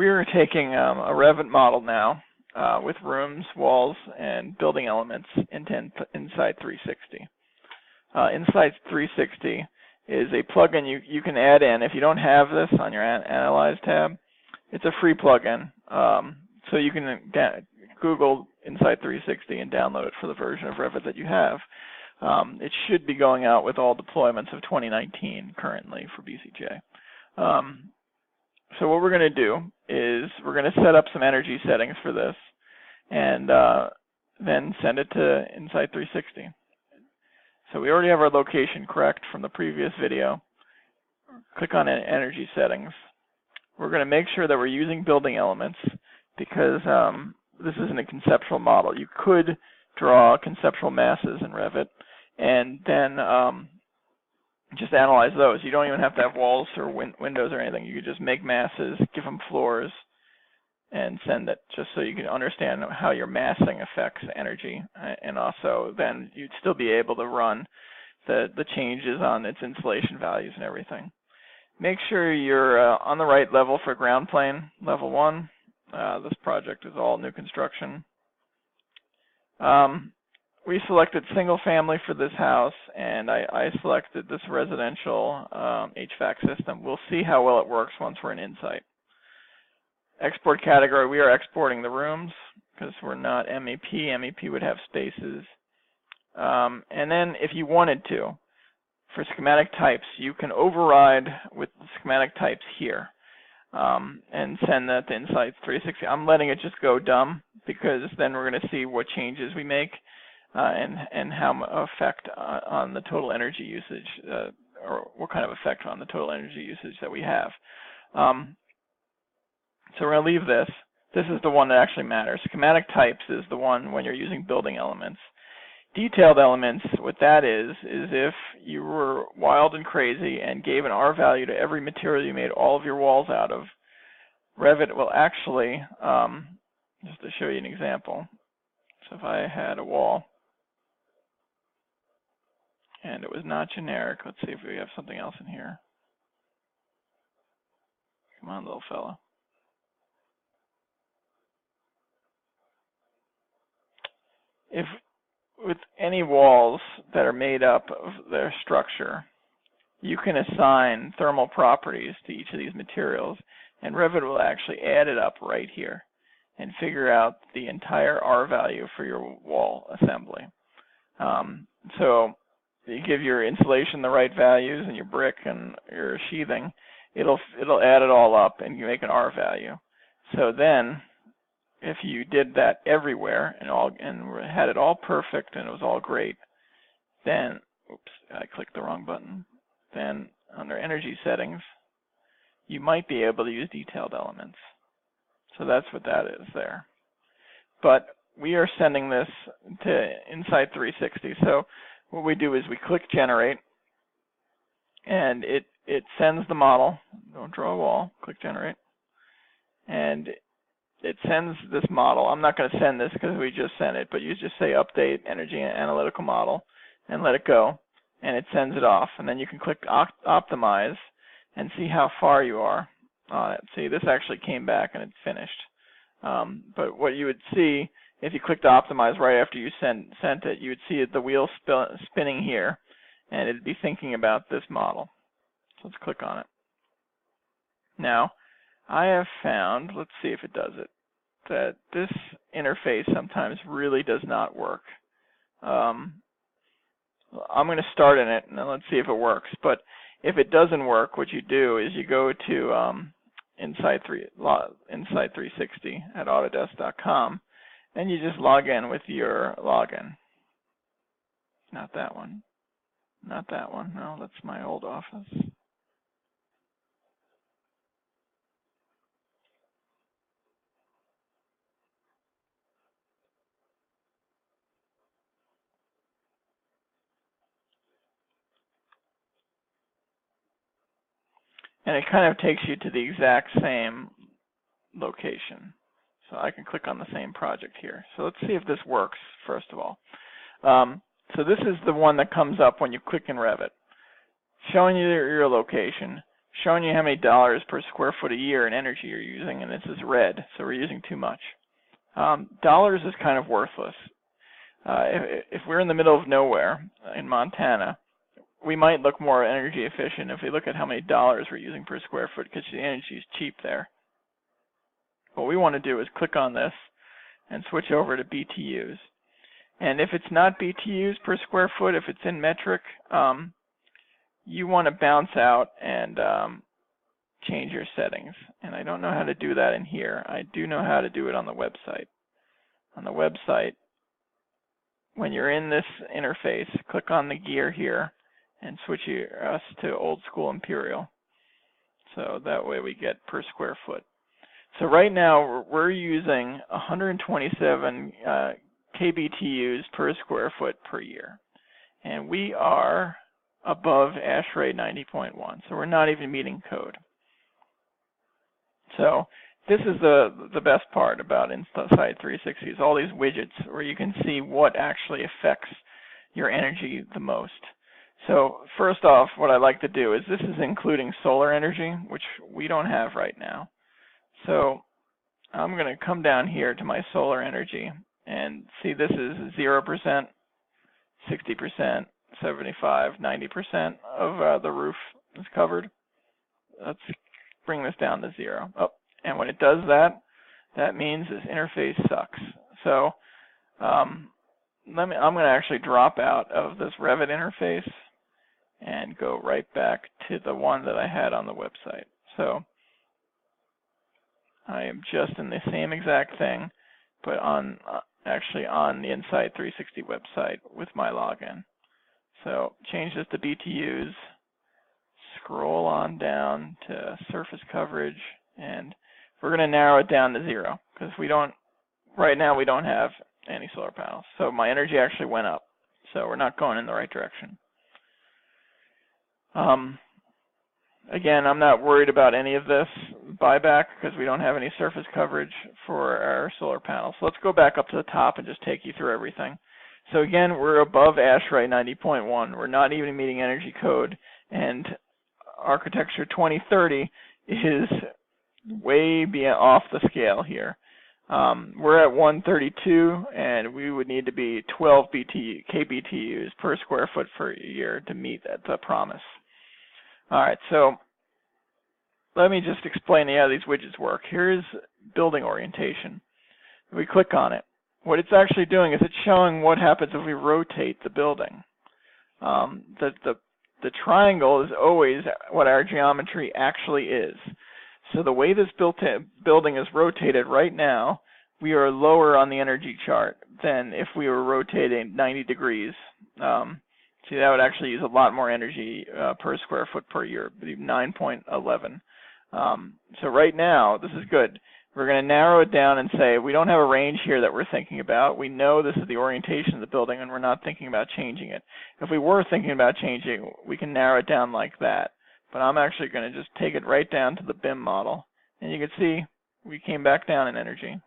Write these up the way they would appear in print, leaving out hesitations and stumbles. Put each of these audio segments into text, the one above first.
we're taking a Revit model now with rooms, walls, and building elements into Insight360. Insight360 is a plugin you can add in. If you don't have this on your Analyze tab, it's a free plugin. So you can Google Insight360 and download it for the version of Revit that you have. It should be going out with all deployments of 2019 currently for BCJ. So what we're going to do is we're going to set up some energy settings for this and then send it to Insight360. So we already have our location correct from the previous video. Click on energy settings. We're going to make sure that we're using building elements because this isn't a conceptual model. You could draw conceptual masses in Revit and then just analyze those. You don't even have to have walls or windows or anything. You could just make masses, give them floors, and send it just so you can understand how your massing affects energy. And also then you'd still be able to run the changes on its insulation values and everything. Make sure you're on the right level for ground plane, level 1. This project is all new construction. We selected single family for this house, and I selected this residential HVAC system. We'll see how well it works once we're in Insight. Export category, we are exporting the rooms because we're not MEP. MEP would have spaces. And then if you wanted to, for schematic types, you can override with the schematic types here and send that to Insight360. I'm letting it just go dumb because then we're going to see what changes we make and how effect on the total energy usage, or what kind of effect on the total energy usage that we have. So we're going to leave this. This is the one that actually matters. Schematic types is the one when you're using building elements. Detailed elements, what that is if you were wild and crazy and gave an R value to every material you made all of your walls out of, Revit will actually, just to show you an example, so if I had a wall and it was not generic, let's see if we have something else in here. Come on, little fella. If with any walls that are made up of their structure, you can assign thermal properties to each of these materials, and Revit will actually add it up right here and figure out the entire R value for your wall assembly. So you give your insulation the right values and your brick and your sheathing, it'll add it all up and you make an R value. So then if you did that everywhere and had it all perfect and it was all great, then, oops, I clicked the wrong button. Then under energy settings, you might be able to use detailed elements. So that's what that is there. But we are sending this to Insight360. So what we do is we click generate, and it sends the model. Don't draw a wall, click generate. And it sends this model. I'm not going to send this because we just sent it, but you just say update energy analytical model and let it go, and it sends it off. And then you can click optimize and see how far you are on it. See, this actually came back and it's finished. But what you would see if you clicked optimize right after you sent it, you would see the wheel spinning here, and it'd be thinking about this model. So let's click on it. Now, I have found, let's see if it does it, that this interface sometimes really does not work. I'm going to start in it, and then let's see if it works. But if it doesn't work, what you do is you go to Insight360 at Autodesk.com, and you just log in with your login. Not that one. Not that one. No, that's my old office. And it kind of takes you to the exact same location. So I can click on the same project here. So let's see if this works, first of all. So this is the one that comes up when you click in Revit, showing you your location, showing you how many dollars per square foot a year in energy you're using, and this is red, so we're using too much. Dollars is kind of worthless. If we're in the middle of nowhere in Montana, we might look more energy efficient if we look at how many dollars we're using per square foot, because the energy is cheap there. What we want to do is click on this and switch over to BTUs. And if it's not BTUs per square foot, if it's in metric, you want to bounce out and change your settings. And I don't know how to do that in here. I do know how to do it on the website. On the website, when you're in this interface, click on the gear here and switch us to old school imperial. So that way we get per square foot. So right now we're using 127 kBTUs per square foot per year. And we are above ASHRAE 90.1, so we're not even meeting code. So this is the best part about Insight360 is all these widgets where you can see what actually affects your energy the most. So first off, what I like to do is this is including solar energy, which we don't have right now. So I'm going to come down here to my solar energy and see this is 0%, 60%, 75, 90% of the roof is covered. Let's bring this down to 0. Oh, and when it does that, that means this interface sucks. So I'm going to actually drop out of this Revit interface and go right back to the one that I had on the website. So I am just in the same exact thing, but actually on the Insight360 website with my login. So change this to BTUs, scroll on down to surface coverage, and we're going to narrow it down to 0 because right now we don't have any solar panels. So my energy actually went up, so we're not going in the right direction. Again, I'm not worried about any of this buyback because we don't have any surface coverage for our solar panels. So let's go back up to the top and just take you through everything. So again, we're above ASHRAE 90.1. We're not even meeting energy code, and architecture 2030 is way off the scale here. We're at 132, and we would need to be 12 kBTUs per square foot per year to meet the promise. All right, so let me just explain how these widgets work. Here's building orientation. If we click on it, what it's actually doing is it's showing what happens if we rotate the building. The triangle is always what our geometry actually is. So the way this building is rotated right now, we are lower on the energy chart than if we were rotating 90 degrees. See, that would actually use a lot more energy per square foot per year, 9.11. So right now, this is good. We're going to narrow it down and say we don't have a range here that we're thinking about. We know this is the orientation of the building, and we're not thinking about changing it. If we were thinking about changing, we can narrow it down like that. But I'm actually going to just take it right down to the BIM model. And you can see we came back down in energy.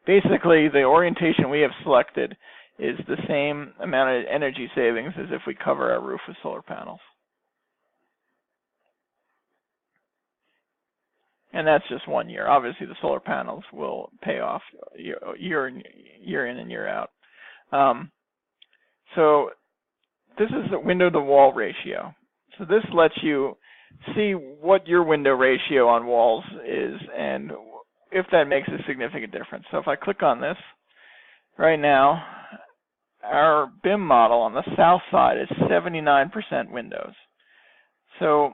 Basically, the orientation we have selected is the same amount of energy savings as if we cover our roof with solar panels. And that's just 1 year. Obviously, the solar panels will pay off year in and year out. So this is the window to wall ratio. So this lets you see what your window ratio on walls is and if that makes a significant difference. So if I click on this, right now, our BIM model on the south side is 79% windows. So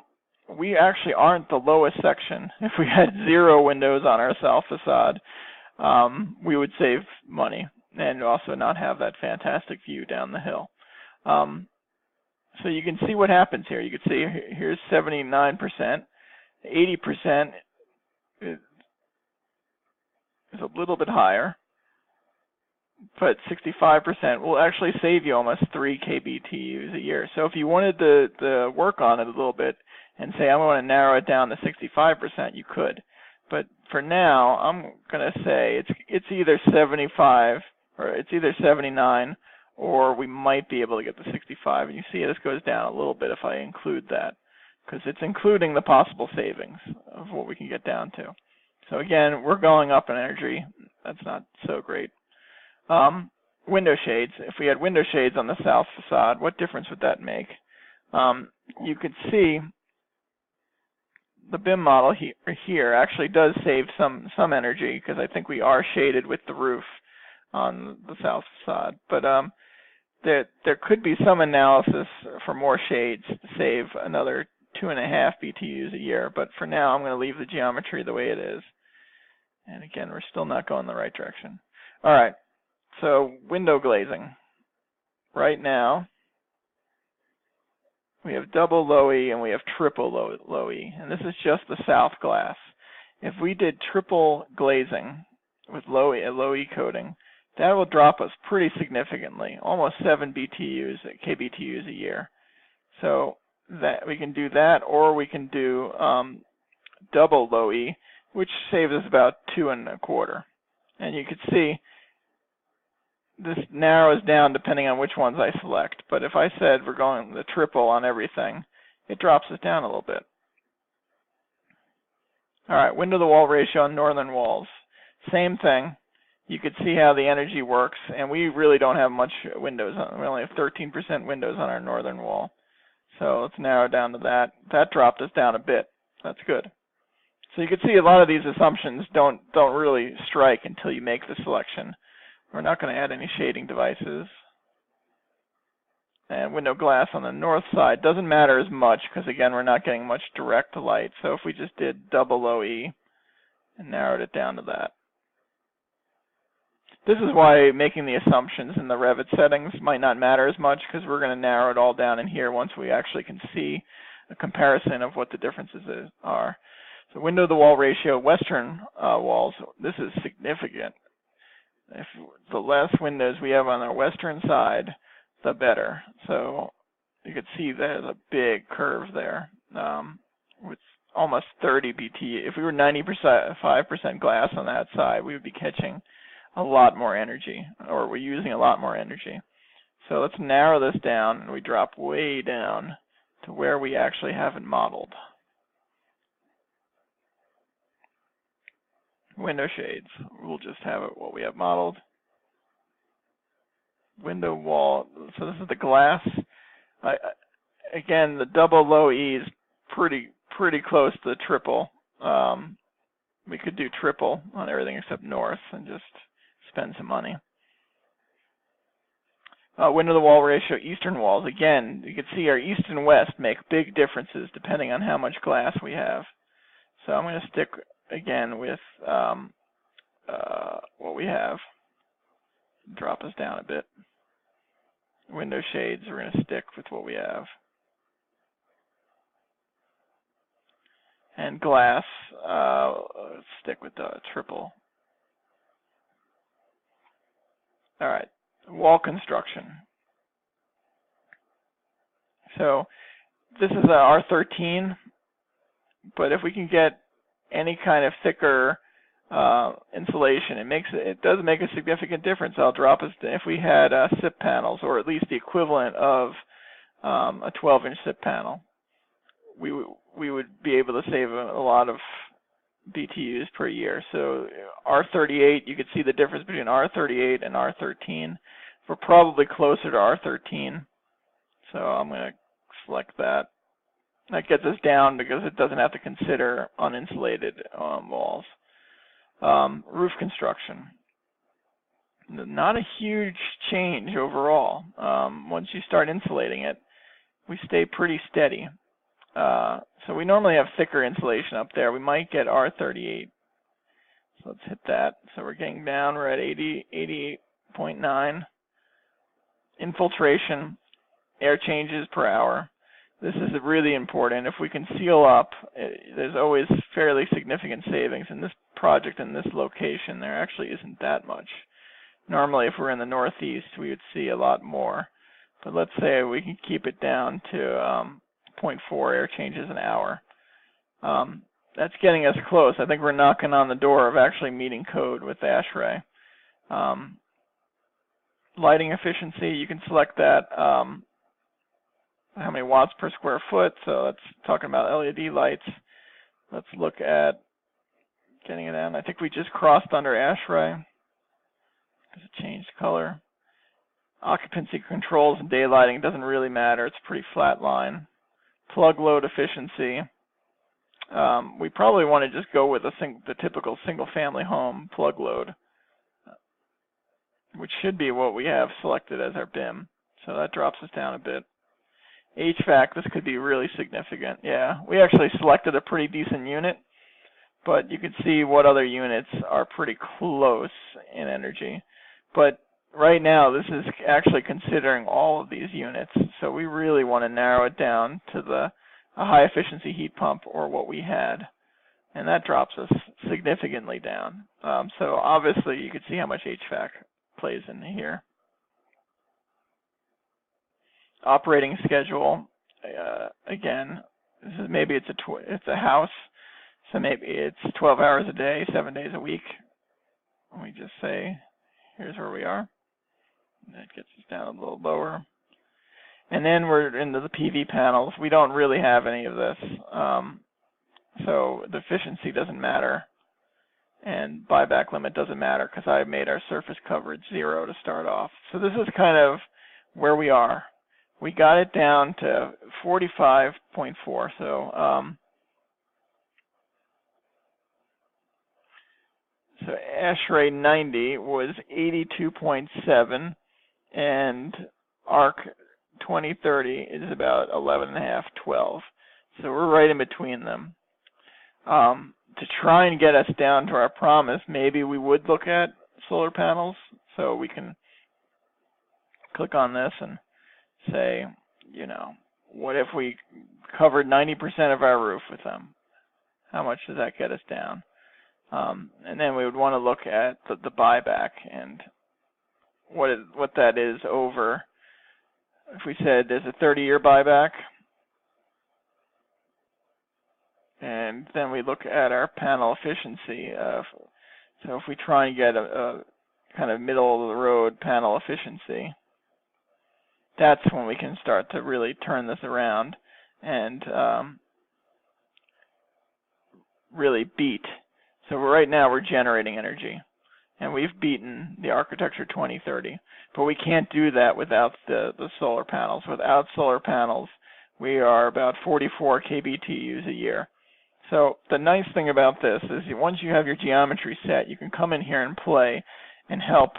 we actually aren't the lowest section. If we had 0 windows on our south facade, we would save money and also not have that fantastic view down the hill. So you can see what happens here. You can see here's 79%, 80% is a little bit higher, but 65% will actually save you almost 3 kBTUs a year. So if you wanted to work on it a little bit and say, I want to narrow it down to 65%, you could. But for now, I'm going to say it's either 75 or it's either 79, or we might be able to get to 65. And you see this goes down a little bit if I include that. because it's including the possible savings of what we can get down to. So again, we're going up in energy. That's not so great. Window shades. If we had window shades on the south facade, what difference would that make? You could see the BIM model here actually does save some energy, because I think we are shaded with the roof on the south facade. But there could be some analysis for more shades to save another 2.5 BTUs a year. But for now, I'm going to leave the geometry the way it is. And again, we're still not going the right direction. All right. So window glazing. Right now, we have double low E and we have triple low E. And this is just the south glass. If we did triple glazing with low E coating, that will drop us pretty significantly, almost 7 kBTUs a year. So that we can do that, or we can do double low E, which saves us about 2.25. And you can see this narrows down depending on which ones I select. But if I said we're going the triple on everything, it drops us down a little bit. All right, window to wall ratio on northern walls. Same thing. You could see how the energy works, and we really don't have much windows. We only have 13% windows on our northern wall. So let's narrow down to that. That dropped us down a bit. That's good. So you can see a lot of these assumptions don't really strike until you make the selection. We're not going to add any shading devices. And window glass on the north side doesn't matter as much, because again, we're not getting much direct light. So if we just did double low E and narrowed it down to that. This is why making the assumptions in the Revit settings might not matter as much, because we're going to narrow it all down in here once we actually can see a comparison of what the differences are. So window to wall ratio, western walls, this is significant. If the less windows we have on our western side, the better. So you can see there's a big curve there with almost 30 BT. If we were 95% glass on that side, we would be catching a lot more energy, or we're using a lot more energy. So let's narrow this down, and we drop way down to where we actually have it modeled. Window shades, we'll just have it what we have modeled. Window wall, so this is the glass. Again, the double low E is pretty close to the triple. We could do triple on everything except north and just spend some money. Window to wall ratio, eastern walls. Again, you can see our east and west make big differences depending on how much glass we have. So I'm going to stick again with what we have. Drop us down a bit. Window shades, we're going to stick with what we have. And glass, let's stick with the triple. All right, wall construction. So this is a R13, but if we can get any kind of thicker insulation, it does make a significant difference. I'll drop us if we had SIP panels, or at least the equivalent of a 12-inch SIP panel. We would be able to save a lot of BTUs per year. So R38, you could see the difference between R38 and R13. We're probably closer to R13, so I'm going to select that. That gets us down because it doesn't have to consider uninsulated walls. Roof construction. Not a huge change overall. Once you start insulating it, we stay pretty steady. So we normally have thicker insulation up there. We might get R38. So let's hit that. So we're getting down. We're at 88.9. Infiltration, air changes per hour. This is really important. If we can seal up, there's always fairly significant savings. In this project, in this location, there actually isn't that much. Normally, if we're in the Northeast, we would see a lot more. But let's say we can keep it down to 0.4 air changes an hour. That's getting us close. I think we're knocking on the door of actually meeting code with ASHRAE. Lighting efficiency, you can select that. how many watts per square foot. So that's talking about LED lights. Let's look at getting it down. I think we just crossed under ASHRAE because it changed color. Occupancy controls and daylighting doesn't really matter. It's a pretty flat line. Plug load efficiency. We probably want to just go with the typical single-family home plug load, which should be what we have selected as our BIM. So that drops us down a bit. HVAC, this could be really significant. Yeah, we actually selected a pretty decent unit, but you can see what other units are pretty close in energy. But right now, this is actually considering all of these units. So we really want to narrow it down to a high-efficiency heat pump or what we had. And that drops us significantly down. So obviously, you can see how much HVAC plays in here. Operating schedule, again, this is maybe it's a house, so maybe it's 12 hours a day, 7 days a week. And we just say, here's where we are. And that gets us down a little lower. And then we're into the PV panels. We don't really have any of this, so the efficiency doesn't matter, and buyback limit doesn't matter because I made our surface coverage 0 to start off. So this is kind of where we are. We got it down to 45.4. So ASHRAE 90 was 82.7, and ARC 2030 is about 11.5, 12. So we're right in between them. To try and get us down to our promise, maybe we would look at solar panels. So we can click on this and say, you know, what if we covered 90% of our roof with them? How much does that get us down? And then we would want to look at the buyback and what that is over. If we said there's a 30-year buyback, and then we look at our panel efficiency. So if we try and get a kind of middle-of-the-road panel efficiency, that's when we can start to really turn this around and really beat. So right now we're generating energy, and we've beaten the architecture 2030. But we can't do that without the solar panels. Without solar panels, we are about 44 kBTUs a year. So the nice thing about this is once you have your geometry set, you can come in here and play and help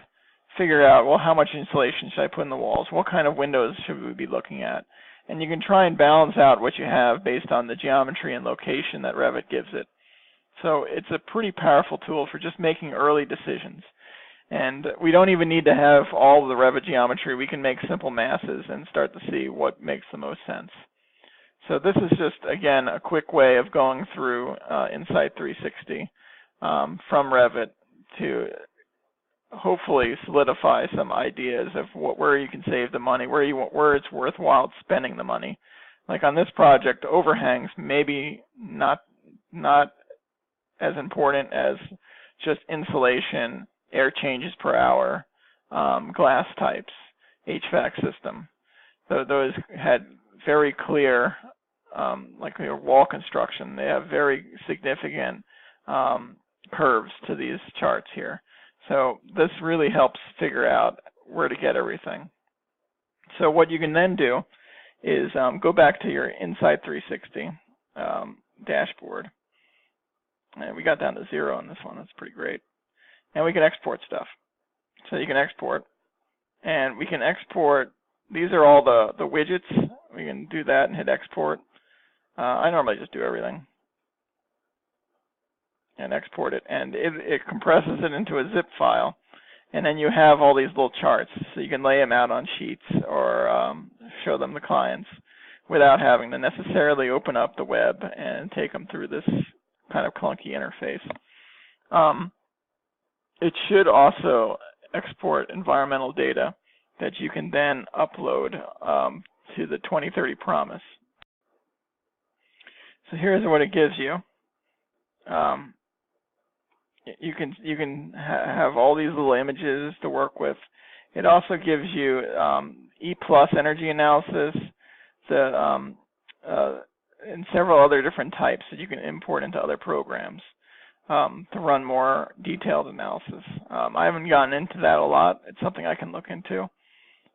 figure out, well, how much insulation should I put in the walls? What kind of windows should we be looking at? And you can try and balance out what you have based on the geometry and location that Revit gives it. So it's a pretty powerful tool for just making early decisions. And we don't even need to have all of the Revit geometry. We can make simple masses and start to see what makes the most sense. So this is just, again, a quick way of going through insight360 from Revit to hopefully solidify some ideas of where you can save the money, where it's worthwhile spending the money. Like on this project, overhangs maybe not as important as just insulation, air changes per hour, glass types, HVAC system. So those had very clear, like your wall construction, they have very significant curves to these charts here. So this really helps figure out where to get everything. So what you can then do is go back to your insight360 dashboard. And we got down to 0 on this one. That's pretty great. And we can export stuff. So you can export. And we can export. These are all the widgets. We can do that and hit export. I normally just do everything and export it. And it compresses it into a zip file. And then you have all these little charts. So you can lay them out on sheets or show them to clients without having to necessarily open up the web and take them through this kind of clunky interface. It should also export environmental data that you can then upload to the 2030 promise. So here's what it gives you. You can have all these little images to work with. It also gives you E+ energy analysis, and several other different types that you can import into other programs to run more detailed analysis. I haven't gotten into that a lot. It's something I can look into.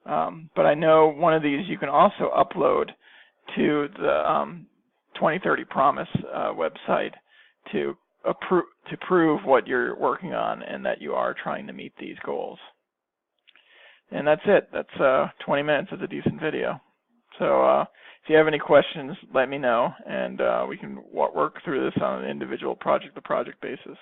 But I know one of these you can also upload to the 2030 Promise website to prove what you're working on and that you are trying to meet these goals. And that's it. That's 20 minutes of a decent video. So if you have any questions, let me know, and we can work through this on an individual project-to-project basis.